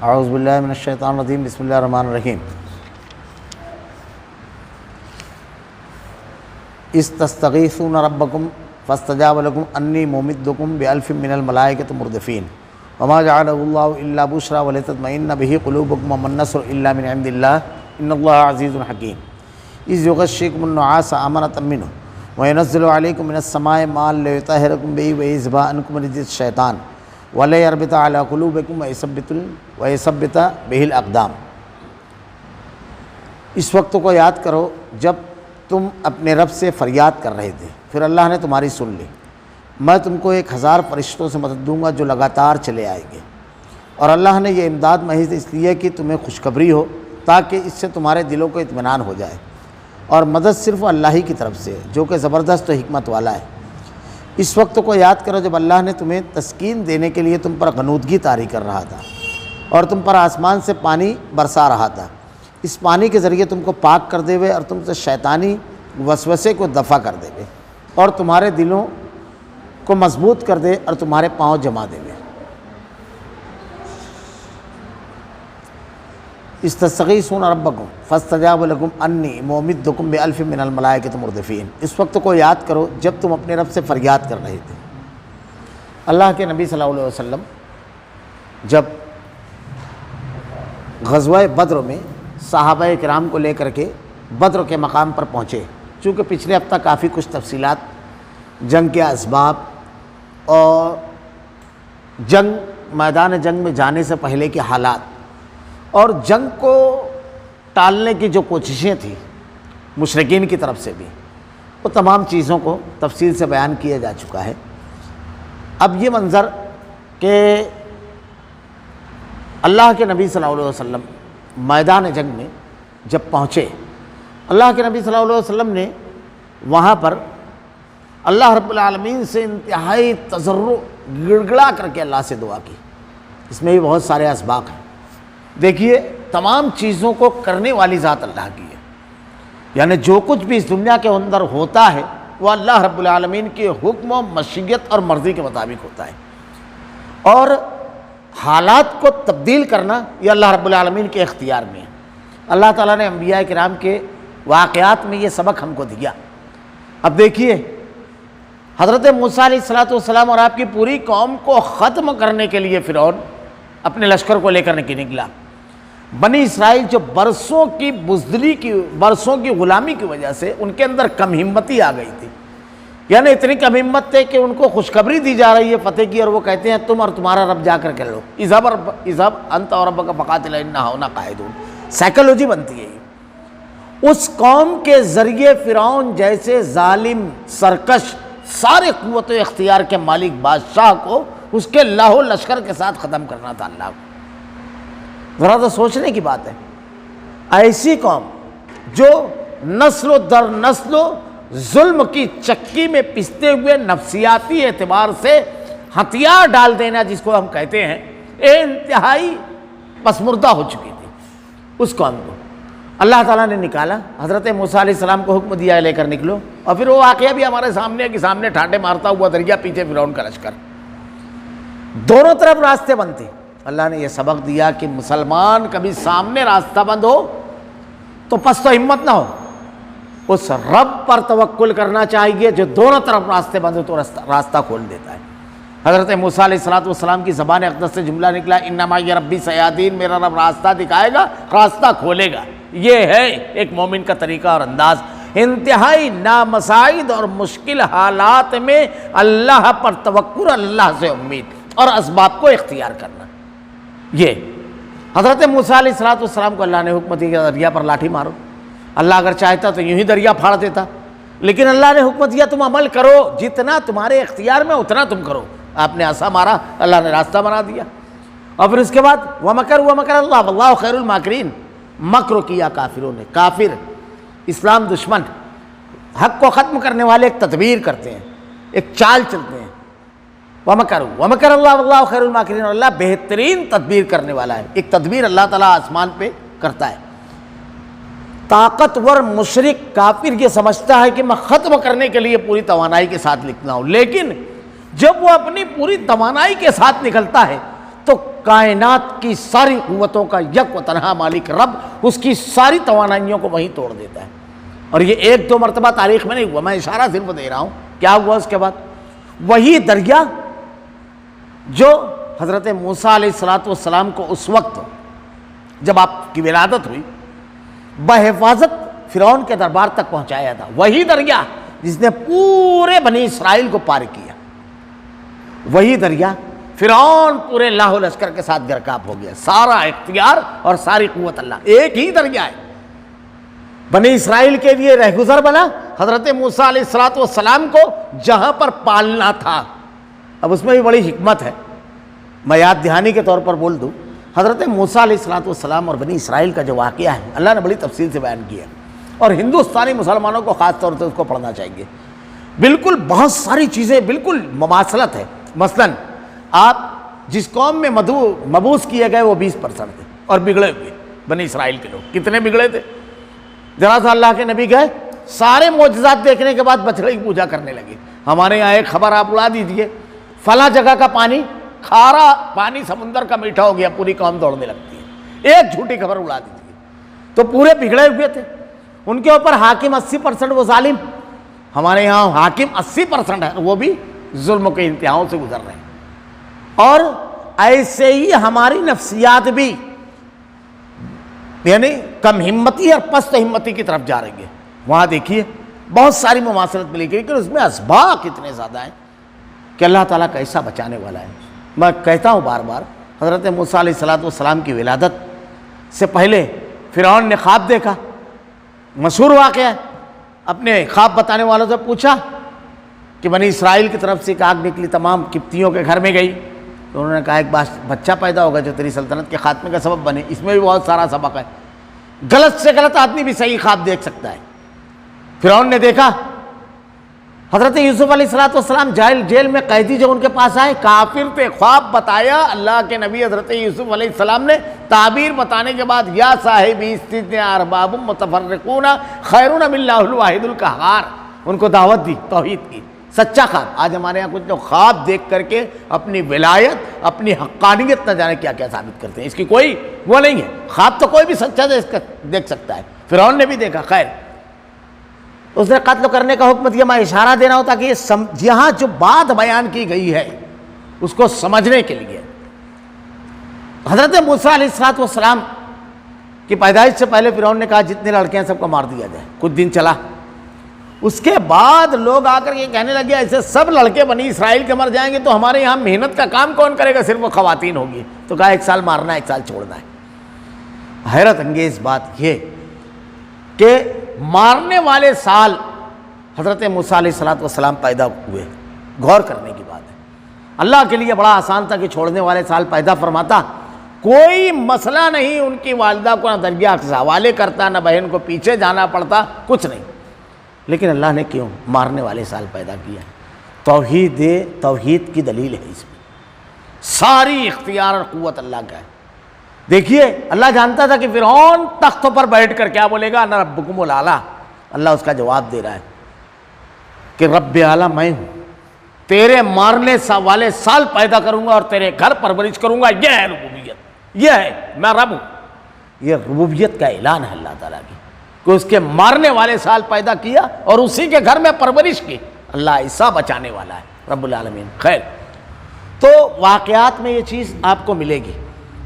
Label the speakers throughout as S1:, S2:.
S1: اعوذ باللہ من الشیطان الرجیم، بسم اللہ الرحمن الرحیم۔ استستغیثون ربکم فاستجاب لکم انی ممدکم بألف من الملائکۃ مردفین وما جعلہ اللہ الا بشری ولتطمئن بہ قلوبکم وما النصر الا من عند اللہ ان اللہ عزیز حکیم۔ اذ یغشیکم النعاس امنۃ منہ وینزل علیکم من السماء ماء لیطہرکم بہ ویذھب عنکم رجز الشیطان ولیربط علی قلوبکم ویثبت بہ الاقدام۔ اس وقت کو یاد کرو جب تم اپنے رب سے فریاد کر رہے تھے، پھر اللہ نے تمہاری سن لی۔ میں تم کو 1000 فرشتوں سے مدد دوں گا جو لگاتار چلے آئیں گے، اور اللہ نے یہ امداد محض اس لیے کہ تمہیں خوشخبری ہو تاکہ اس سے تمہارے دلوں کو اطمینان ہو جائے، اور مدد صرف اللہ ہی کی طرف سے ہے جو کہ زبردست و حکمت والا ہے۔ اس وقت کو یاد کرو جب اللہ نے تمہیں تسکین دینے کے لیے تم پر غنودگی طاری کر رہا تھا اور تم پر آسمان سے پانی برسا رہا تھا، اس پانی کے ذریعے تم کو پاک کر دے ہوئے اور تم سے شیطانی وسوسے کو دفع کر دے ہوئے اور تمہارے دلوں کو مضبوط کر دے اور تمہارے پاؤں جما دے ہوئے۔ استستغیثون ربکم فاستجاب لکم انی ممدکم بألف من الملائکۃ مردفین۔ اس وقت کو یاد کرو جب تم اپنے رب سے فریاد کر رہے تھے۔ اللہ کے نبی صلی اللہ علیہ وسلم جب غزوہ بدر میں صحابہ کرام کو لے کر کے بدر کے مقام پر پہنچے، چونکہ پچھلے ہفتہ کافی کچھ تفصیلات جنگ کے اسباب اور میدان جنگ میں جانے سے پہلے کے حالات اور جنگ کو ٹالنے کی جو کوششیں تھیں مشرکین کی طرف سے بھی، وہ تمام چیزوں کو تفصیل سے بیان کیا جا چکا ہے۔ اب یہ منظر کہ اللہ کے نبی صلی اللہ علیہ وسلم میدان جنگ میں جب پہنچے، اللہ کے نبی صلی اللہ علیہ وسلم نے وہاں پر اللہ رب العالمین سے انتہائی تضرع گڑگڑا کر کے اللہ سے دعا کی۔ اس میں بھی بہت سارے اسباق ہیں۔ دیکھیے، تمام چیزوں کو کرنے والی ذات اللہ کی ہے، یعنی جو کچھ بھی اس دنیا کے اندر ہوتا ہے وہ اللہ رب العالمین کے حکم و مشیت اور مرضی کے مطابق ہوتا ہے، اور حالات کو تبدیل کرنا یہ اللہ رب العالمین کے اختیار میں ہے۔ اللہ تعالیٰ نے انبیاء کرام کے واقعات میں یہ سبق ہم کو دیا۔ اب دیکھیے، حضرت موسیٰ علیہ السلام اور آپ کی پوری قوم کو ختم کرنے کے لیے فرعون اپنے لشکر کو لے کر نکلا۔ بنی اسرائیل جو برسوں کی بزدلی کی، برسوں کی غلامی کی وجہ سے ان کے اندر کم ہمتی آ گئی تھی، یعنی اتنی کم ہمت تھے کہ ان کو خوشخبری دی جا رہی ہے فتح کی، اور وہ کہتے ہیں تم اور تمہارا رب جا کر کے لڑو، اذهب انت وربک فقاتلا انا ہاہنا قاعدون۔ سائیکالوجی بنتی ہے یہ۔ اس قوم کے ذریعے فرعون جیسے ظالم، سرکش، سارے قوت و اختیار کے مالک بادشاہ کو اس کے لاہو لشکر کے ساتھ ختم کرنا تھا اللہ کو۔ ذرا تو سوچنے کی بات ہے، ایسی قوم جو نسل و در نسل و ظلم کی چکی میں پستے ہوئے نفسیاتی اعتبار سے ہتھیار ڈال دینا جس کو ہم کہتے ہیں، انتہائی پسمردہ ہو چکی تھی، اس قوم کو اللہ تعالیٰ نے نکالا۔ حضرت موسیٰ علیہ السلام کو حکم دیا لے کر نکلو، اور پھر وہ واقعہ بھی ہمارے سامنے کے سامنے ٹھاٹے مارتا ہوا دریا، پیچھے فرعون کا لشکر، دونوں طرف راستے بند تھے۔ اللہ نے یہ سبق دیا کہ مسلمان کبھی سامنے راستہ بند ہو تو پست و ہمت نہ ہو، اس رب پر توکل کرنا چاہیے جو دونوں طرف راستے بند ہو تو راستہ کھول دیتا ہے۔ حضرت موسیٰ علیہ السلام کی زبان اقدس سے جملہ نکلا، ان معی ربی سیہدین، میرا رب راستہ دکھائے گا، راستہ کھولے گا۔ یہ ہے ایک مومن کا طریقہ اور انداز، انتہائی نامساعد اور مشکل حالات میں اللہ پر توکل، اللہ سے امید اور اسباب کو اختیار کرنا۔ یہ حضرت موسیٰ علیہ السلام کو اللہ نے حکم دیا کہ دریا پر لاٹھی مارو۔ اللہ اگر چاہتا تو یوں ہی دریا پھاڑ دیتا، لیکن اللہ نے حکم دیا تم عمل کرو، جتنا تمہارے اختیار میں اتنا تم کرو۔ آپ نے عصا مارا، اللہ نے راستہ بنا دیا، اور پھر اس کے بعد وَمَكَرُوا وَمَكَرَ اللَّهُ وَاللَّهُ خَيْرُ الْمَاكِرِينَ۔ مکر کیا کافروں نے، کافر، اسلام دشمن، حق کو ختم کرنے والے ایک تدبیر کرتے ہیں، ایک چال چلتے ہیں۔ وَمَكَرُوا وَمَكَرَ اللَّهُ وَاللَّهُ خَيْرُ الْمَاكِرِينَ، اللہ بہترین تدبیر کرنے والا ہے۔ ایک تدبیر اللہ تعالیٰ آسمان پہ کرتا ہے۔ طاقتور مشرک کافر یہ سمجھتا ہے کہ میں ختم کرنے کے لیے پوری توانائی کے ساتھ نکلا ہوں، لیکن جب وہ اپنی پوری توانائی کے ساتھ نکلتا ہے تو کائنات کی ساری قوتوں کا یک و تنہا مالک رب اس کی ساری توانائیوں کو وہیں توڑ دیتا ہے. اور یہ ایک دو مرتبہ تاریخ میں نہیں ہوا، میں اشارہ صرف دے رہا ہوں. کیا ہوا اس کے بعد؟ وہی دریا جو حضرت موسیٰ علیہ السلام کو اس وقت جب آپ کی ولادت ہوئی بحفاظت فرعون کے دربار تک پہنچایا تھا، وہی دریا جس نے پورے بنی اسرائیل کو پار کیا، وہی دریا فرعون پورے لاہو لشکر کے ساتھ گرکاب ہو گیا. سارا اختیار اور ساری قوت اللہ، ایک ہی دریا ہے. بنی اسرائیل کے لیے رہگزر بنا حضرت موسیٰ علیہ السلام کو جہاں پر پالنا تھا. اب اس میں بھی بڑی حکمت ہے، میں یاد دہانی کے طور پر بول دوں. حضرت موسیٰ علیہ السلام اور بنی اسرائیل کا جو واقعہ ہے اللہ نے بڑی تفصیل سے بیان کیا ہے، اور ہندوستانی مسلمانوں کو خاص طور سے اس کو پڑھنا چاہیے. بالکل بہت ساری چیزیں بالکل مماثلت ہے. مثلا آپ جس قوم میں مبعوث کیے گئے وہ 20% تھے اور بگڑے ہوئے بنی اسرائیل کے لوگ. کتنے بگڑے تھے؟ ذرا سا اللہ کے نبی گئے، سارے معجزات دیکھنے کے بعد بچڑے کی پوجا کرنے لگے. ہمارے یہاں ایک خبر آپ اڑا دیجئے، فلاں جگہ کا پانی کھارا پانی سمندر کا میٹھا ہو گیا، پوری قوم دوڑنے لگتی ہے. ایک جھوٹی خبر اڑا دیجئے. تو پورے بگڑے ہوئے تھے، ان کے اوپر حاکم 80% وہ ظالم. ہمارے یہاں حاکم 80% ہے، وہ بھی ظلم کے انتہاؤں سے گزر رہے ہیں. اور ایسے ہی ہماری نفسیات بھی یعنی کم ہمتی اور پست ہمتی کی طرف جا رہی ہے. وہاں دیکھیے بہت ساری مماثلت ملے گی، لیکن اس میں اسباق اتنے زیادہ ہیں کہ اللہ تعالیٰ کیسا بچانے والا ہے. میں کہتا ہوں بار بار، حضرت موسیٰ علیہ السلام کی ولادت سے پہلے فرعون نے خواب دیکھا، مشہور واقعہ ہے. اپنے خواب بتانے والوں سے پوچھا کہ بنی اسرائیل کی طرف سے ایک آگ نکلی، تمام قبطیوں کے گھر میں گئی. تو انہوں نے کہا ایک بچہ پیدا ہوگا جو تیری سلطنت کے خاتمے کا سبب بنے. اس میں بھی بہت سارا سبق ہے. غلط سے غلط آدمی بھی صحیح خواب دیکھ سکتا ہے. فرعون نے دیکھا حضرت یوسف علیہ السلام جیل میں قیدی جو ان کے پاس آئے، کافر تھے. خواب بتایا اللہ کے نبی حضرت یوسف علیہ السلام نے، تعبیر بتانے کے بعد یا صاحبی السجن ارباب متفرقون خیر ام اللہ الواحد القہار، ان کو دعوت دی توحید کی. سچا خواب. آج ہمارے یہاں کچھ لوگ خواب دیکھ کر کے اپنی ولایت اپنی حقانیت نہ جانے کیا کیا ثابت کرتے ہیں. اس کی کوئی وہ نہیں ہے. خواب تو کوئی بھی سچا دیکھ سکتا ہے. فرعون نے بھی دیکھا. خیر اس نے قتل کرنے کا حکم دیا. میں اشارہ دے رہا ہوں تاکہ یہاں جو بات بیان کی گئی ہے اس کو سمجھنے کے لیے. حضرت موسیٰ علیہ السلام کی پیدائش سے پہلے فرعون نے کہا جتنے لڑکے ہیں سب کو مار دیا جائے. کچھ دن چلا، اس کے بعد لوگ آ کر یہ کہنے لگے ایسے سب لڑکے بنی اسرائیل کے مر جائیں گے تو ہمارے یہاں محنت کا کام کون کرے گا؟ صرف وہ خواتین ہوگی. تو کہا 1 سال مارنا ہے 1 سال چھوڑنا ہے. حیرت انگیز بات یہ کہ مارنے والے سال حضرت موسیٰ علیہ السلام پیدا ہوئے. غور کرنے کی بات ہے. اللہ کے لیے بڑا آسان تھا کہ چھوڑنے والے سال پیدا فرماتا. کوئی مسئلہ نہیں. ان کی والدہ کو نہ دریا کے حوالے کرتا، نہ بہن کو پیچھے جانا پڑتا، کچھ نہیں. لیکن اللہ نے کیوں مارنے والے سال پیدا کیا؟ توحید کی دلیل ہے اس میں. ساری اختیار اور قوت اللہ کا ہے. دیکھیے اللہ جانتا تھا کہ فرعون تختوں پر بیٹھ کر کیا بولے گا، انا ربکم الاعلی. اللہ اس کا جواب دے رہا ہے کہ رب اعلیٰ میں ہوں، تیرے مارنے والے سال پیدا کروں گا اور تیرے گھر پرورش کروں گا. یہ ہے ربوبیت، یہ ہے میں رب ہوں. یہ ربوبیت کا اعلان ہے اللہ تعالیٰ کی کہ اس کے مارنے والے سال پیدا کیا اور اسی کے گھر میں پرورش کی. اللہ ایسا بچانے والا ہے رب العالمین. خیر تو واقعات میں یہ چیز آپ کو ملے گی.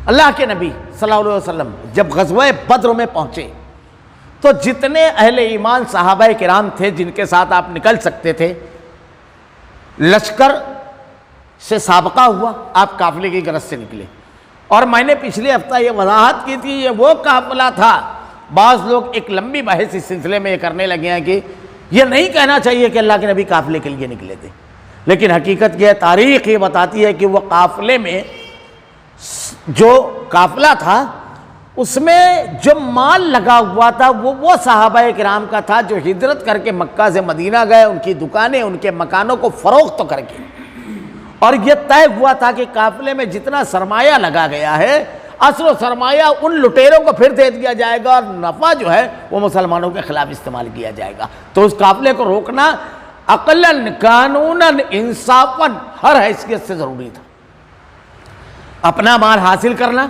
S1: اللہ کے نبی صلی اللہ علیہ وسلم جب غزوہ بدر میں پہنچے تو جتنے اہل ایمان صحابہ کرام تھے جن کے ساتھ آپ نکل سکتے تھے، لشکر سے سابقہ ہوا، آپ قافلے کی غرض سے نکلے. اور میں نے پچھلے ہفتہ یہ وضاحت کی تھی یہ وہ قافلہ تھا. بعض لوگ ایک لمبی بحث اس سلسلے میں یہ کرنے لگے ہیں کہ یہ نہیں کہنا چاہیے کہ اللہ کے نبی قافلے کے لیے نکلے تھے. لیکن حقیقت یہ تاریخ یہ بتاتی ہے کہ وہ قافلے میں جو قافلہ تھا اس میں جو مال لگا ہوا تھا وہ صحابہ کرام کا تھا جو ہجرت کر کے مکہ سے مدینہ گئے. ان کی دکانیں ان کے مکانوں کو فروخت کر کے، اور یہ طے ہوا تھا کہ قافلے میں جتنا سرمایہ لگا گیا ہے اصل و سرمایہ ان لٹیروں کو پھر دے دیا جائے گا اور نفع جو ہے وہ مسلمانوں کے خلاف استعمال کیا جائے گا. تو اس قافلے کو روکنا عقلاً قانوناً انصافاً ہر حیثیت سے ضروری تھا. اپنا مال حاصل کرنا،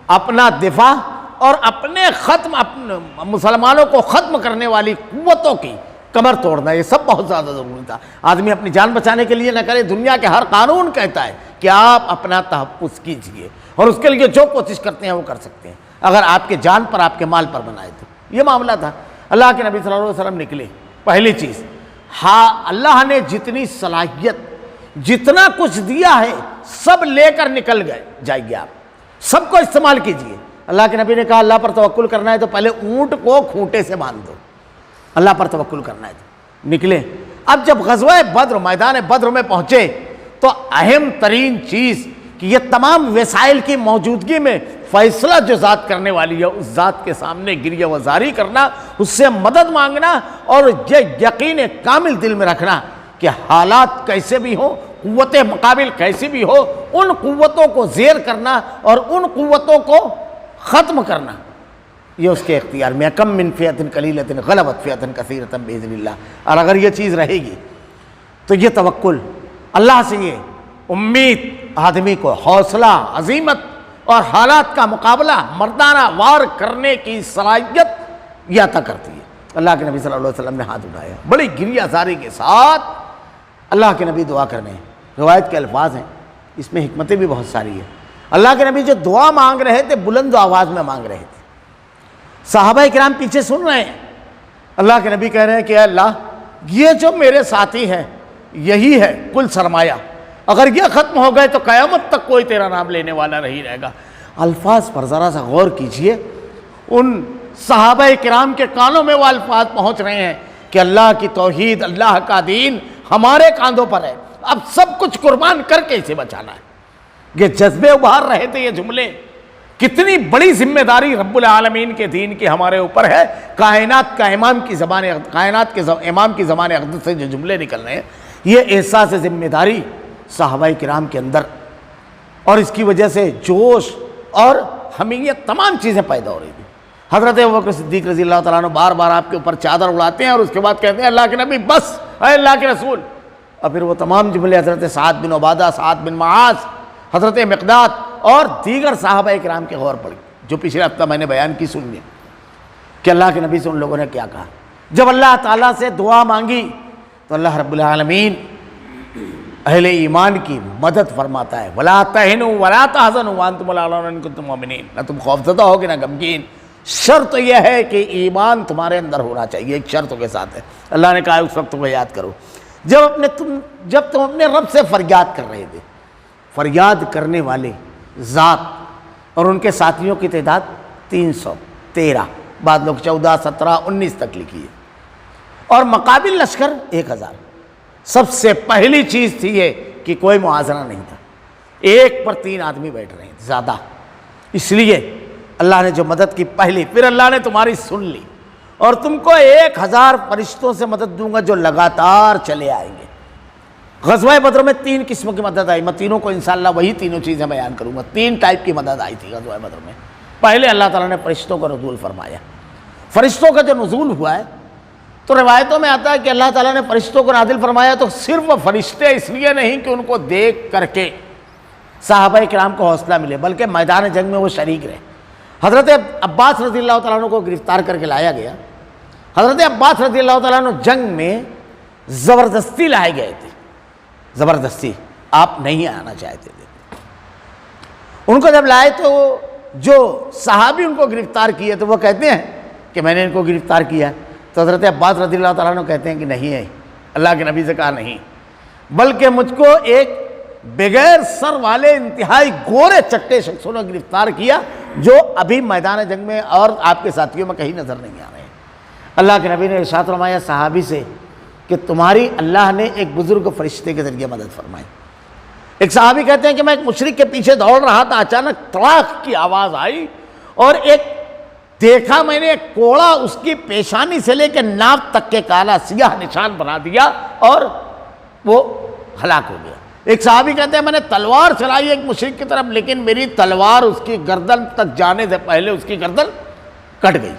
S1: اپنا دفاع اور اپنے مسلمانوں کو ختم کرنے والی قوتوں کی کمر توڑنا، یہ سب بہت زیادہ ضروری تھا۔ آدمی اپنی جان بچانے کے لیے نہ کرے، دنیا کے ہر قانون کہتا ہے کہ آپ اپنا تحفظ کیجئے، اور اس کے لیے جو کوشش کرتے ہیں وہ کر سکتے ہیں، اگر آپ کے جان پر آپ کے مال پر بنائے تو۔ یہ معاملہ تھا۔ اللہ کے نبی صلی اللہ علیہ وسلم نکلے، پہلی چیز اللہ نے جتنی صلاحیت، جتنا کچھ دیا ہے سب لے کر نکل جائیے، آپ سب کو استعمال کیجئے۔ اللہ کے نبی نے کہا اللہ پر توکل کرنا ہے تو پہلے اونٹ کو کھوٹے سے باندھ دو، اللہ پر توکل کرنا ہے تو نکلے۔ اب جب غزوہ بدر، میدان بدر میں پہنچے تو اہم ترین چیز کہ یہ تمام وسائل کی موجودگی میں فیصلہ جو ذات کرنے والی ہے اس ذات کے سامنے گریہ وزاری کرنا، اس سے مدد مانگنا، اور یہ یقین کامل دل میں رکھنا کہ حالات کیسے بھی ہوں، قوت مقابل کیسی بھی ہو، ان قوتوں کو زیر کرنا اور ان قوتوں کو ختم کرنا، یہ اس کے اختیار میں۔ کم من فئۃ قلیلۃ غلبت فئۃ کثیرۃ باذن اللہ۔ اور اگر یہ چیز رہے گی تو یہ توکل، اللہ سے یہ امید آدمی کو حوصلہ، عزیمت اور حالات کا مقابلہ مردانہ وار کرنے کی صلاحیت یہ عطا کرتی ہے۔ اللہ کے نبی صلی اللہ علیہ وسلم نے ہاتھ اٹھایا، بڑی گریہ زاری کے ساتھ اللہ کے نبی دعا کرنے ہیں۔ روایت کے الفاظ ہیں، اس میں حکمتیں بھی بہت ساری ہیں۔ اللہ کے نبی جو دعا مانگ رہے تھے بلند آواز میں مانگ رہے تھے، صحابہ کرام پیچھے سن رہے ہیں۔ اللہ کے نبی کہہ رہے ہیں کہ اے اللہ، یہ جو میرے ساتھی ہیں یہی ہے کل سرمایہ، اگر یہ ختم ہو گئے تو قیامت تک کوئی تیرا نام لینے والا نہیں رہے گا۔ الفاظ پر ذرا سا غور کیجئے، ان صحابہ کرام کے کانوں میں وہ الفاظ پہنچ رہے ہیں کہ اللہ کی توحید، اللہ کا دین ہمارے کاندھوں پر ہے، اب سب کچھ قربان کر کے اسے بچانا ہے۔ یہ جذبے ابھار رہے تھے، یہ جملے، کتنی بڑی ذمہ داری رب العالمین کے دین کی ہمارے اوپر ہے۔ کائنات کا امام کی زبان، کائنات کے امام کی زبان اقدس سے جو جملے نکل رہے ہیں، یہ احساس ذمہ داری صحابہ کرام کے اندر، اور اس کی وجہ سے جوش اور حمیت تمام چیزیں پیدا ہو رہی تھی۔ حضرت ابوبکر صدیق رضی اللہ تعالیٰ عنہ بار بار آپ کے اوپر چادر اڑاتے ہیں اور اس کے بعد کہتے ہیں اللہ کے نبی بس، اے اللہ کے رسول، اور پھر وہ تمام جملے حضرت سعد بن عبادہ، سعد بن معاذ، حضرت مقداد اور دیگر صحابہ کرام کے غور پڑی، جو پچھلے ہفتہ میں نے بیان کی، سنیے کہ اللہ کے نبی سے ان لوگوں نے کیا کہا۔ جب اللہ تعالیٰ سے دعا مانگی تو اللہ رب العالمین اہل ایمان کی مدد فرماتا ہے، وَلَا تَهِنُوا وَلَا تَحْزَنُوا وَأَنْتُمُ الْأَعْلَوْنَ إِن كُنتُم مُؤْمِنِينَ، نہ تم خوفزدہ ہوگے نہ غمگین۔ شرط یہ ہے کہ ایمان تمہارے اندر ہونا چاہیے، ایک شرط کے ساتھ ہے۔ اللہ نے کہا اس وقت تمہیں یاد کرو جب تم اپنے رب سے فریاد کر رہے تھے۔ فریاد کرنے والے ذات اور ان کے ساتھیوں کی تعداد 313، بعض لوگ 14، 17، 19 تک لکھی ہے، اور مقابل لشکر 1000۔ سب سے پہلی چیز تھی یہ کہ کوئی موازنہ نہیں تھا، 1 پر 3 آدمی بیٹھ رہے ہیں زیادہ، اس لیے اللہ نے جو مدد کی پہلی، پھر اللہ نے تمہاری سن لی، اور تم کو 1000 فرشتوں سے مدد دوں گا جو لگاتار چلے آئیں گے۔ غزوہ بدر میں 3 قسم کی مدد آئی، میں تینوں کو انشاءاللہ وہی تینوں چیزیں بیان کروں گا۔ 3 ٹائپ کی مدد آئی تھی غزوہ بدر میں۔ پہلے اللہ تعالیٰ نے فرشتوں کا نزول فرمایا۔ فرشتوں کا جو نزول ہوا ہے تو روایتوں میں آتا ہے کہ اللہ تعالیٰ نے فرشتوں کو نازل فرمایا تو صرف فرشتے اس لیے نہیں کہ ان کو دیکھ کر کے صحابہ کرام کو حوصلہ ملے، بلکہ میدان جنگ میں وہ شریک رہے۔ حضرت عباس رضی اللہ تعالیٰ عنہ کو گرفتار کر کے لایا گیا۔ حضرت عباس رضی اللہ تعالیٰ عنہ جنگ میں زبردستی لائے گئے تھے، زبردستی، آپ نہیں آنا چاہتے تھے۔ ان کو جب لائے تو جو صحابی ان کو گرفتار کیے تو وہ کہتے ہیں کہ میں نے ان کو گرفتار کیا، تو حضرت عباس رضی اللہ تعالیٰ عنہ کہتے ہیں کہ نہیں ہے، اللہ کے نبی سے کہا نہیں، بلکہ مجھ کو ایک بغیر سر والے انتہائی گورے چٹے شخصوں نے گرفتار کیا جو ابھی میدان جنگ میں اور آپ کے ساتھیوں میں کہیں نظر نہیں آ رہے ہیں۔ اللہ کے نبی نے ارشاد فرمایا صحابی سے کہ تمہاری اللہ نے ایک بزرگ فرشتے کے ذریعے مدد فرمائی۔ ایک صحابی کہتے ہیں کہ میں ایک مشرک کے پیچھے دوڑ رہا تھا، اچانک تڑاک کی آواز آئی اور ایک دیکھا میں نے ایک کوڑا اس کی پیشانی سے لے کے ناف تک کے کالا سیاہ نشان بنا دیا اور وہ ہلاک ہو گیا۔ ایک صحابی کہتے ہیں میں نے تلوار چلائی ایک مشرک کی طرف، لیکن میری تلوار اس کی گردن تک جانے سے پہلے اس کی گردن کٹ گئی۔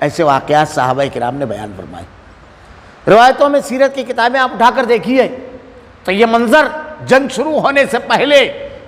S1: ایسے واقعات صحابہ کرام نے بیان فرمائے۔ روایتوں میں سیرت کی کتابیں آپ اٹھا کر دیکھیے تو یہ منظر جنگ شروع ہونے سے پہلے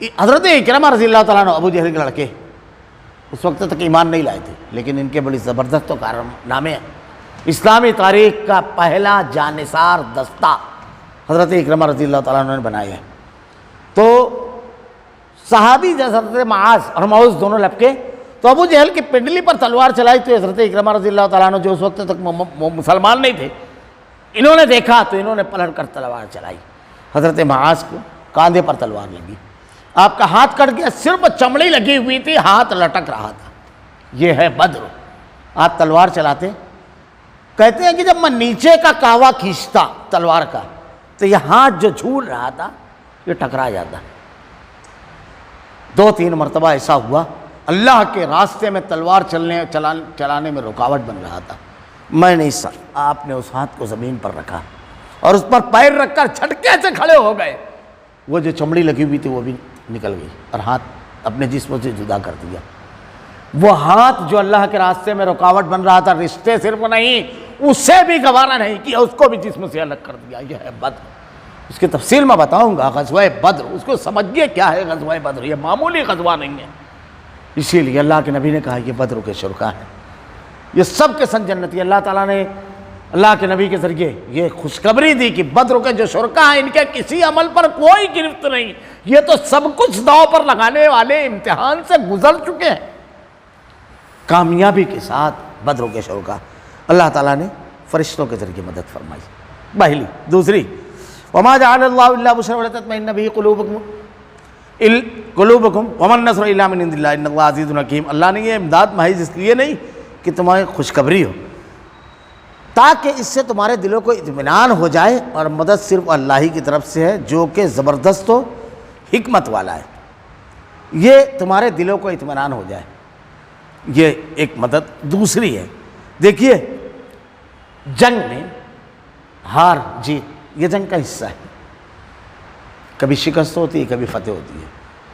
S1: حضرت اکرمہ رضی اللہ تعالیٰ عنہ ابو جہل کے لڑکے اس وقت تک ایمان نہیں لائے تھے، لیکن ان کے بڑی زبردست و کارنامے ہیں۔ اسلامی تاریخ کا پہلا جانثار دستہ حضرت اکرمہ رضی اللہ تعالیٰ عنہ نے بنایا ہے۔ تو صحابی جیسے حضرت معاذ اور معوذ دونوں لپکے تو ابو جہل کی پنڈلی پر تلوار چلائی، تو حضرت اکرمہ رضی اللہ تعالیٰ عنہ جو اس وقت تک مسلمان نہیں تھے، انہوں نے دیکھا تو انہوں نے پلٹ کر تلوار چلائی۔ حضرت معاذ کو کاندھے پر تلوار لگی، آپ کا ہاتھ کٹ گیا، صرف چمڑی لگی ہوئی تھی، ہاتھ لٹک رہا تھا۔ یہ ہے بدر۔ آپ تلوار چلاتے، کہتے ہیں کہ جب میں نیچے کا کاوا کھینچتا تلوار کا تو یہ ہاتھ جو جھول رہا تھا یہ ٹکرا جاتا۔ 2-3 مرتبہ ایسا ہوا، اللہ کے راستے میں تلوار چلانے میں رکاوٹ بن رہا تھا۔ میں نہیں سر، آپ نے اس ہاتھ کو زمین پر رکھا اور اس پر پیر رکھ کر جھٹکے سے کھڑے ہو گئے، وہ جو چمڑی لگی ہوئی تھی وہ بھی نکل گئی اور ہاتھ اپنے جسم سے جدا کر دیا۔ وہ ہاتھ جو اللہ کے راستے میں رکاوٹ بن رہا تھا، رشتے صرف نہیں، اسے بھی گوارا نہیں کیا، اس کو بھی جسم سے الگ کر دیا۔ یہ ہے بدر۔ اس کی تفصیل میں بتاؤں گا، غزوہ بدر، اس کو سمجھیے کیا ہے غزوہ بدر، یہ معمولی غزوہ نہیں ہے۔ اسی لیے اللہ کے نبی نے کہا یہ بدر کے شرکا ہیں، یہ سب کے سنگ جنتی۔ اللہ تعالیٰ نے اللہ کے نبی کے ذریعے یہ خوشخبری دی کہ بدر کے جو شرکا ہیں ان کے کسی عمل پر کوئی گرفت نہیں، یہ تو سب کچھ داؤ پر لگانے والے امتحان سے گزر چکے ہیں، کامیابی کے ساتھ بدر کے شرکا۔ اللہ تعالیٰ نے فرشتوں کے ذریعے مدد فرمائی، پہلی۔ دوسری، وما جعل اللہ الا بشرا ولتطمئن به قلوبکم وما النصر الا من عند اللہ ان اللہ عزیز حکیم۔ اللہ نے یہ امداد محض اس لیے نہیں کہ تمہیں خوشخبری ہو، تاکہ اس سے تمہارے دلوں کو اطمینان ہو جائے، اور مدد صرف اللہ ہی کی طرف سے ہے جو کہ زبردست و حکمت والا ہے، یہ تمہارے دلوں کو اطمینان ہو جائے، یہ ایک مدد۔ دوسری ہے، دیکھیے جنگ میں ہار جیت یہ جنگ کا حصہ ہے، کبھی شکست ہوتی ہے، کبھی فتح ہوتی ہے۔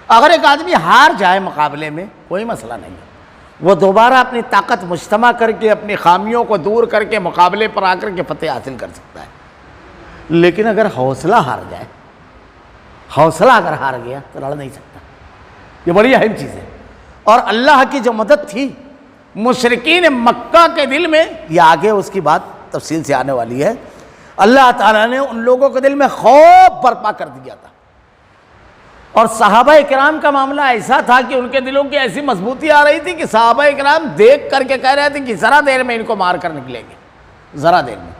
S1: اگر ایک آدمی ہار جائے مقابلے میں کوئی مسئلہ نہیں ہے، وہ دوبارہ اپنی طاقت مجتمع کر کے اپنی خامیوں کو دور کر کے مقابلے پر آ کر کے فتح حاصل کر سکتا ہے۔ لیکن اگر حوصلہ ہار جائے، حوصلہ اگر ہار گیا تو لڑ نہیں سکتا، یہ بڑی اہم چیز ہے۔ اور اللہ کی جو مدد تھی مشرکین مکہ کے دل میں، یہ آگے اس کی بات تفصیل سے آنے والی ہے، اللہ تعالیٰ نے ان لوگوں کے دل میں خوف برپا کر دیا تھا، اور صحابہ کرام کا معاملہ ایسا تھا کہ ان کے دلوں کی ایسی مضبوطی آ رہی تھی کہ صحابہ کرام دیکھ کر کے کہہ رہے تھے کہ ذرا دیر میں ان کو مار کر نکلیں گے، ذرا دیر میں۔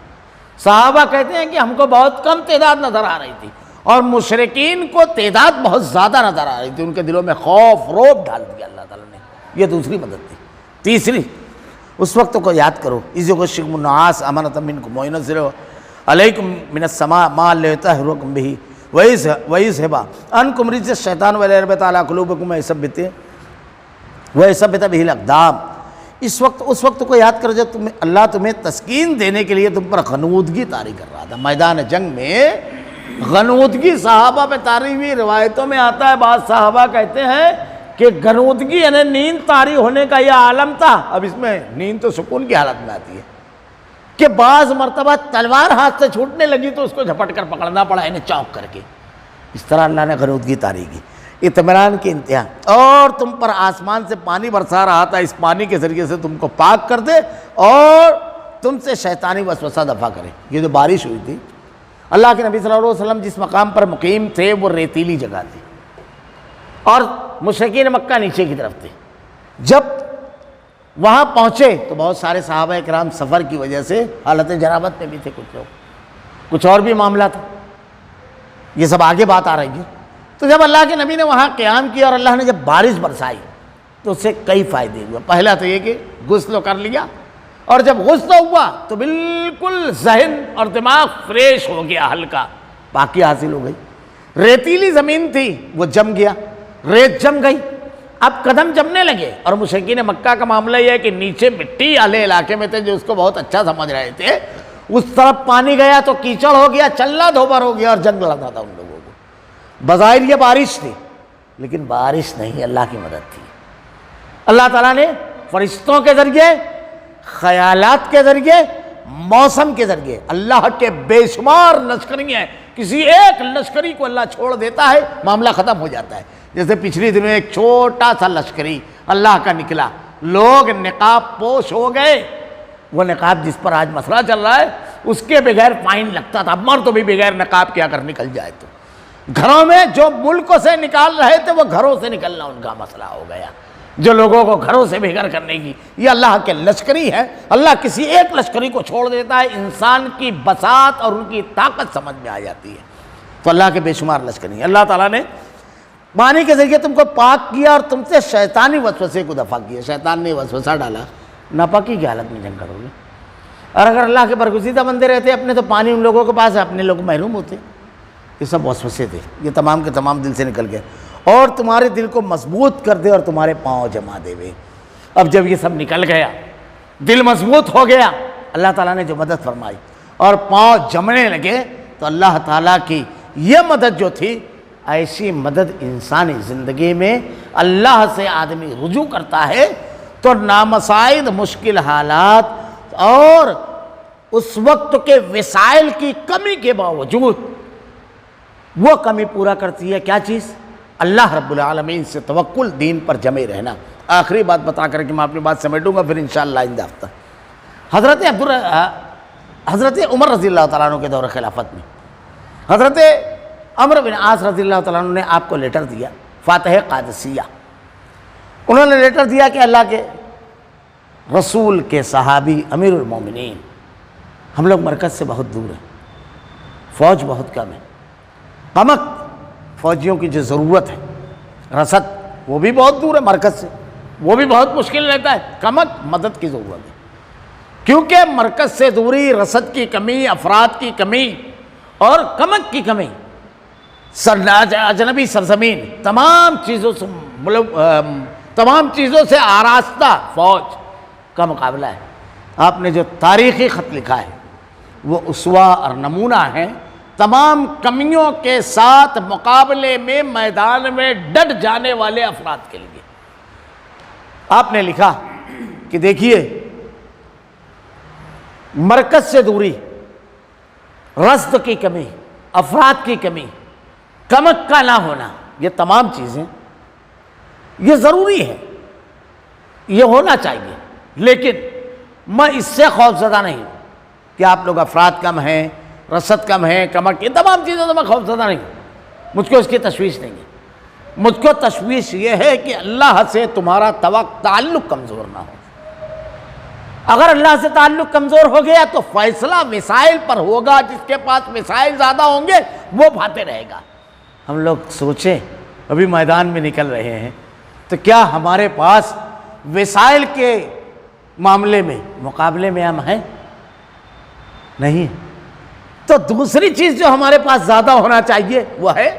S1: صحابہ کہتے ہیں کہ ہم کو بہت کم تعداد نظر آ رہی تھی اور مشرکین کو تعداد بہت زیادہ نظر آ رہی تھی، ان کے دلوں میں خوف روب ڈال دیا اللہ تعالیٰ نے، یہ دوسری مدد تھی۔ تیسری، اس وقت کو یاد کرو، اذ یغشکم النعاس امنۃ منکم وینزل علیکم من السماء ماء ليطهركم به ويذهب عنكم رجز الشیطان ولیربط علی قلوبکم ویثبت به الاقدام۔ اس وقت کو یاد کرو جب اللہ تمہیں تسکین دینے کے لیے تم پر غنودگی طاری کر رہا تھا۔ میدان جنگ میں غنودگی صحابہ پہ طاری ہوئی، روایتوں میں آتا ہے، بعض صحابہ کہتے ہیں کہ غنودگی یعنی نیند طاری ہونے کا یہ عالم تھا۔ اب اس میں نیند تو سکون کی حالت میں آتی ہے کہ بعض مرتبہ تلوار ہاتھ سے چھوٹنے لگی تو اس کو جھپٹ کر پکڑنا پڑا، انہیں چوک کر کے۔ اس طرح اللہ نے غنودگی طاری کی، اطمینان کی انتہا۔ اور تم پر آسمان سے پانی برسا رہا تھا، اس پانی کے ذریعے سے تم کو پاک کر دے اور تم سے شیطانی وسوسہ دفع کرے۔ یہ جو بارش ہوئی تھی، اللہ کے نبی صلی اللہ علیہ وسلم جس مقام پر مقیم تھے وہ ریتیلی جگہ تھی اور مشرکین مکہ نیچے کی طرف تھے۔ جب وہاں پہنچے تو بہت سارے صحابہ کرام سفر کی وجہ سے حالت جنابت میں بھی تھے، کچھ لوگ، کچھ اور بھی معاملہ تھا، یہ سب آگے بات آ رہی ہے۔ تو جب اللہ کے نبی نے وہاں قیام کیا اور اللہ نے جب بارش برسائی تو اس سے کئی فائدے ہوئے۔ پہلا تو یہ کہ غسل کر لیا، اور جب غسل ہوا تو بالکل ذہن اور دماغ فریش ہو گیا، ہلکا پاکی حاصل ہو گئی۔ ریتیلی زمین تھی وہ جم گیا، ریت جم گئی، اب قدم جمنے لگے۔ اور مشرکین مکہ کا معاملہ یہ ہے کہ نیچے مٹی والے علاقے میں تھے جو اس کو بہت اچھا سمجھ رہے تھے، اس طرف پانی گیا تو کیچڑ ہو گیا، چلنا دھوبر ہو گیا اور جنگ لڑنا تھا ان لوگوں کو۔ بظاہر یہ بارش تھی لیکن بارش نہیں، اللہ کی مدد تھی۔ اللہ تعالیٰ نے فرشتوں کے ذریعے، خیالات کے ذریعے، موسم کے ذریعے، اللہ کے بے شمار لشکری ہیں، کسی ایک لشکری کو اللہ چھوڑ دیتا ہے، معاملہ ختم ہو جاتا ہے۔ جیسے پچھلی دنوں ایک چھوٹا سا لشکری اللہ کا نکلا، لوگ نقاب پوش ہو گئے، وہ نقاب جس پر آج مسئلہ چل رہا ہے اس کے بغیر فائن لگتا تھا، مر تو بھی بغیر نقاب کے اگر نکل جائے تو۔ گھروں میں جو ملکوں سے نکال رہے تھے وہ گھروں سے نکلنا ان کا مسئلہ ہو گیا، جو لوگوں کو گھروں سے بے گھر کرنے کی، یہ اللہ کے لشکری ہے۔ اللہ کسی ایک لشکری کو چھوڑ دیتا ہے، انسان کی بساط اور ان کی طاقت سمجھ میں آ جاتی ہے۔ تو اللہ کے بے شمار لشکری ہیں۔ اللہ تعالیٰ نے پانی کے ذریعے تم کو پاک کیا اور تم سے شیطانی وسوسے کو دفع کیا۔ شیطان نے وسوسہ ڈالا ناپاکی کی حالت میں جنگ کرو گے، اور اگر اللہ کے برگزیدہ بندے رہتے اپنے تو پانی ان لوگوں کے پاس ہے، اپنے لوگ محروم ہوتے۔ یہ سب وسوسے تھے، یہ تمام کے تمام دل سے نکل گئے، اور تمہارے دل کو مضبوط کر دے اور تمہارے پاؤں جما دے وے۔ اب جب یہ سب نکل گیا، دل مضبوط ہو گیا، اللہ تعالیٰ نے جو مدد فرمائی اور پاؤں جمنے لگے، تو اللہ تعالیٰ کی یہ مدد جو تھی، ایسی مدد انسانی زندگی میں اللہ سے آدمی رجوع کرتا ہے تو نامساعد مشکل حالات اور اس وقت کے وسائل کی کمی کے باوجود وہ کمی پورا کرتی ہے۔ کیا چیز؟ اللہ رب العالمین سے توکل، دین پر جمے رہنا۔ آخری بات بتا کر کے میں اپنی بات سمیٹوں گا، پھر انشاءاللہ آئندہ ہفتہ۔ حضرت عمر رضی اللہ تعالیٰ عنہ کے دور خلافت میں حضرت عمرو بن عاص رضی اللہ تعالیٰ عنہ نے آپ کو لیٹر دیا، فاتح قادسیہ۔ انہوں نے لیٹر دیا کہ اللہ کے رسول کے صحابی امیر المومنین، ہم لوگ مرکز سے بہت دور ہیں، فوج بہت کم ہے، قمق فوجیوں کی جو ضرورت ہے، رسد وہ بھی بہت دور ہے مرکز سے، وہ بھی بہت مشکل رہتا ہے، قمق مدد کی ضرورت ہے، کیونکہ مرکز سے دوری، رسد کی کمی، افراد کی کمی اور قمق کی کمی، اجنبی سرزمین، تمام چیزوں سے آراستہ فوج کا مقابلہ ہے۔ آپ نے جو تاریخی خط لکھا ہے وہ اسوہ اور نمونہ ہے تمام کمیوں کے ساتھ مقابلے میں میدان میں ڈٹ جانے والے افراد کے لیے۔ آپ نے لکھا کہ دیکھیے، مرکز سے دوری، رصد کی کمی، افراد کی کمی، کمک کا نہ ہونا، یہ تمام چیزیں یہ ضروری ہے، یہ ہونا چاہیے، لیکن میں اس سے خوف زدہ نہیں ہوں کہ آپ لوگ افراد کم ہیں، رسد کم ہے، کمک، یہ تمام چیزیں تو میں خوف زدہ نہیں ہوں، مجھ کو اس کی تشویش نہیں ہے۔ مجھ کو تشویش یہ ہے کہ اللہ سے تمہارا تعلق کمزور نہ ہو۔ اگر اللہ سے تعلق کمزور ہو گیا تو فیصلہ وسائل پر ہوگا، جس کے پاس وسائل زیادہ ہوں گے وہ بھاتے رہے گا۔ ہم لوگ سوچیں، ابھی میدان میں نکل رہے ہیں تو کیا ہمارے پاس وسائل کے معاملے میں مقابلے میں ہم ہیں؟ نہیں۔ تو دوسری چیز جو ہمارے پاس زیادہ ہونا چاہیے وہ ہے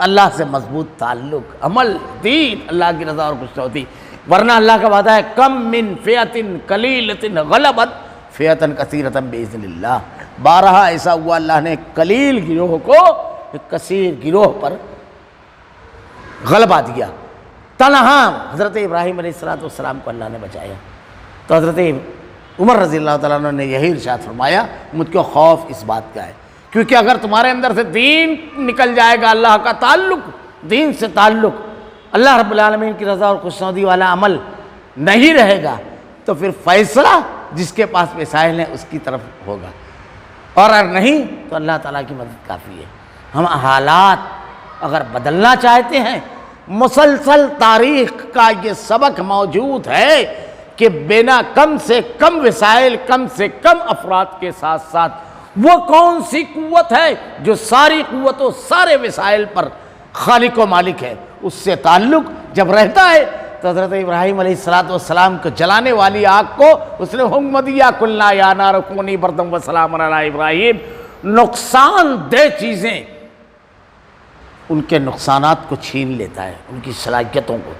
S1: اللہ سے مضبوط تعلق، عمل، دین، اللہ کی رضا اور خوش ہوتی۔ ورنہ اللہ کا وعدہ ہے کم من فئۃ قلیلۃ غلبت فئۃ کثیرۃ باذن اللہ۔ بارہا ایسا ہوا اللہ نے قلیل گروہ کو ایک کثیر گروہ پر غلبہ دیا۔ تنہا حضرت ابراہیم علیہ السلام کو اللہ نے بچایا۔ تو حضرت عمر رضی اللہ تعالیٰ عنہ نے یہی ارشاد فرمایا، مجھ کو خوف اس بات کا ہے، کیونکہ اگر تمہارے اندر سے دین نکل جائے گا، اللہ کا تعلق، دین سے تعلق، اللہ رب العالمین کی رضا اور خوشنودی والا عمل نہیں رہے گا تو پھر فیصلہ جس کے پاس وسائل ہیں اس کی طرف ہوگا، اور اگر نہیں تو اللہ تعالیٰ کی مدد کافی ہے۔ ہم حالات اگر بدلنا چاہتے ہیں، مسلسل تاریخ کا یہ سبق موجود ہے کہ بنا کم سے کم وسائل، کم سے کم افراد کے ساتھ ساتھ وہ کون سی قوت ہے جو ساری قوتوں، سارے وسائل پر خالق و مالک ہے، اس سے تعلق جب رہتا ہے تو حضرت ابراہیم علیہ السلام کو جلانے والی آگ کو اس نے حکم دیا، قلنا یا نار کونی بردم وسلام علی ابراہیم۔ نقصان دہ چیزیں ان کے نقصانات کو چھین لیتا ہے، ان کی صلاحیتوں کو۔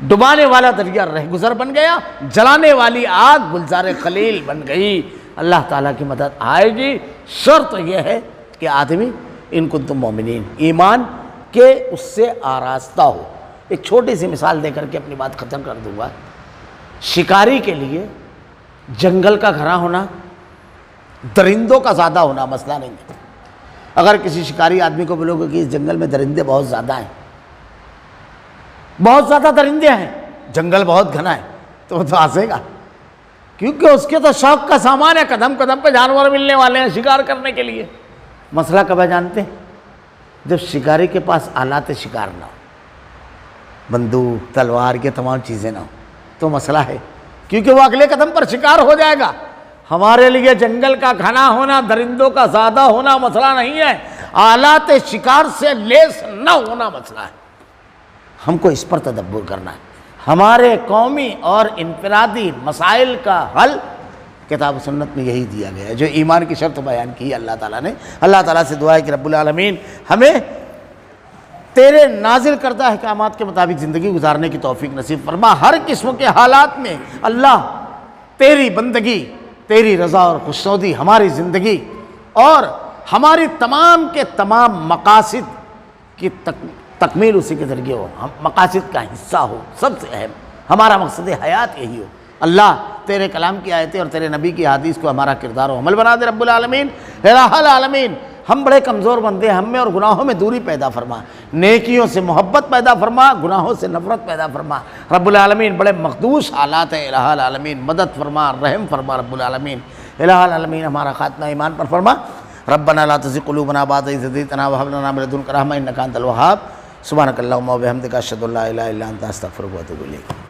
S1: ڈبانے والا دریا رہ گزر بن گیا، جلانے والی آگ گلزار خلیل بن گئی۔ اللہ تعالیٰ کی مدد آئے گی، شرط یہ ہے کہ آدمی ان کنتم مومنین، ایمان کے اس سے آراستہ ہو۔ ایک چھوٹی سی مثال دے کر کے اپنی بات ختم کر دوں گا۔ شکاری کے لیے جنگل کا گھرا ہونا، درندوں کا زیادہ ہونا مسئلہ نہیں ہے۔ اگر کسی شکاری آدمی کو بولو گے کہ اس جنگل میں درندے بہت زیادہ ہیں بہت زیادہ درندے ہیں، جنگل بہت گھنا ہے، تو وہ تو ہنسے گا، کیونکہ اس کے تو شوق کا سامان ہے، قدم قدم پہ جانور ملنے والے ہیں شکار کرنے کے لیے۔ مسئلہ کب ہے جانتے ہیں؟ جب شکاری کے پاس آلات شکار نہ ہو، بندوق، تلوار، یہ تمام چیزیں نہ ہو تو مسئلہ ہے، کیونکہ وہ اگلے قدم پر شکار ہو جائے گا۔ ہمارے لیے جنگل کا گھنا ہونا، درندوں کا زیادہ ہونا مسئلہ نہیں ہے، آلات شکار سے لیس نہ ہونا مسئلہ ہے۔ ہم کو اس پر تدبر کرنا ہے۔ ہمارے قومی اور انفرادی مسائل کا حل کتاب و سنت میں یہی دیا گیا ہے، جو ایمان کی شرط بیان کی ہے اللہ تعالیٰ نے۔ اللہ تعالیٰ سے دعا ہے کہ رب العالمین ہمیں تیرے نازل کردہ احکامات کے مطابق زندگی گزارنے کی توفیق نصیب فرما۔ ہر قسم کے حالات میں اللہ تیری بندگی، تیری رضا اور خوشنودی ہماری زندگی اور ہماری تمام کے تمام مقاصد کی تکمیل اسی کے ذریعے ہو، ہم مقاصد کا حصہ ہو، سب سے اہم ہمارا مقصد حیات یہی ہو۔ اللہ تیرے کلام کی آیتیں اور تیرے نبی کی حدیث کو ہمارا کردار و عمل بنا دے رب العالمین۔ الہ العالمین ہم بڑے کمزور بندے ہیں، ہم میں اور گناہوں میں دوری پیدا فرما، نیکیوں سے محبت پیدا فرما، گناہوں سے نفرت پیدا فرما رب العالمین۔ بڑے مخدوش حالات ہیں الہ العالمین، مدد فرما، رحم فرما رب العالمین۔ الہ العالمین ہمارا خاتمہ ایمان پر فرما۔ ربنا لا تزغ قلوبنا بعد إذ هديتنا وهب لنا من لدنك رحمة إنك أنت الوهاب۔ سبحانك اللهم وبحمدك أشهد أن لا إله إلا أنت أستغفرك وأتوب إليك۔